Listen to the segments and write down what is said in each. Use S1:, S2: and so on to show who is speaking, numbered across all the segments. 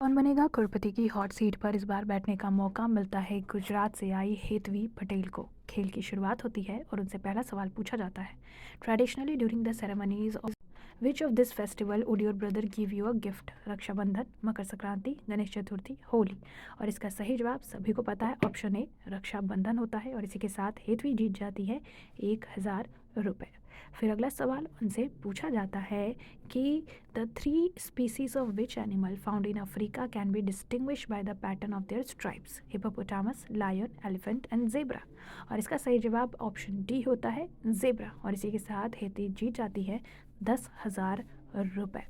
S1: कौन बनेगा करोड़पति की हॉट सीट पर इस बार बैठने का मौका मिलता है गुजरात से आई हेतवी पटेल को। खेल की शुरुआत होती है और उनसे पहला सवाल पूछा जाता है, traditionally during the ceremonies of which of this festival would your brother give you a gift? Rakshabandhan, Makar Sankranti, Ganesh Chaturthi, Holi. और इसका सही जवाब सभी को पता है, ऑप्शन ए रक्षाबंधन होता है। और इसी के साथ हेतवी जीत जाती है 1000 रुपये। फिर अगला सवाल उनसे पूछा जाता है कि the three species of which animal found in Africa can be distinguish by the pattern of their stripes? Hippopotamus, lion, elephant and zebra. और इसका सही जवाब ऑप्शन डी होता है, जेब्रा। और इसी के साथ हेती जीत जाती है 10,000 रुपये।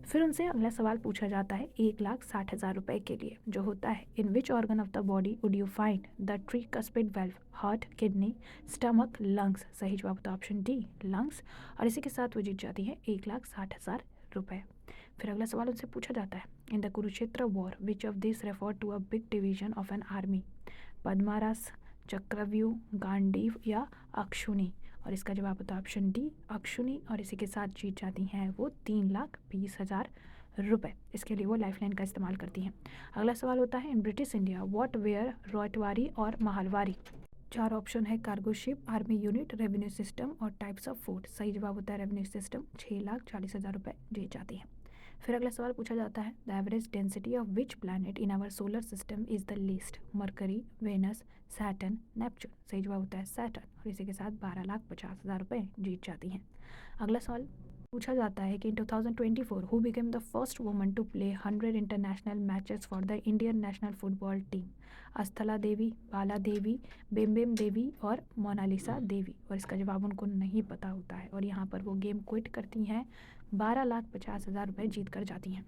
S1: फिर उनसे अगला सवाल पूछा जाता है 1,60,000 रुपये के लिए, जो होता है in which organ of the body would you find the tricuspid valve? Heart, kidney, stomach, lungs. सही जवाब होता है ऑप्शन डी, लंग्स। और इसी के साथ वो जीत जाती है 1,60,000 रुपये। फिर अगला सवाल उनसे पूछा जाता है, in the Kurukshetra war which of this refer to a big division of an army? पद्मारस, चक्रव्यूह, गांडीव या अक्षुनी। और इसका जवाब होता है ऑप्शन डी, अक्षुनी। और इसी के साथ जीत जाती हैं वो 3,20,000 रुपये। इसके लिए वो लाइफलाइन का इस्तेमाल करती हैं। अगला सवाल होता है, in British India what were Ryotwari और महालवारी? चार ऑप्शन है, cargo ship, army unit, revenue system और टाइप्स ऑफ फूड। सही जवाब होता है रेवेन्यू सिस्टम। 6,40,000 रुपये जीत जाती हैं। फिर अगला सवाल पूछा जाता है, the average density of which planet in our solar system is the least? Mercury, Venus, Saturn, Neptune. सही जवाब होता है सैटर्न। और इसी के साथ 12,50,000 रुपये जीत जाती हैं। अगला सवाल पूछा जाता है कि in 2024 who became the first woman to play 100 international matches for the Indian national football team? अस्थला देवी, बाला देवी, बेम्बेम देवी और मोनालिसा देवी। और इसका जवाब उनको नहीं पता होता है और यहाँ पर वो गेम क्विट करती हैं। 12,50,000 रुपये जीत कर जाती हैं।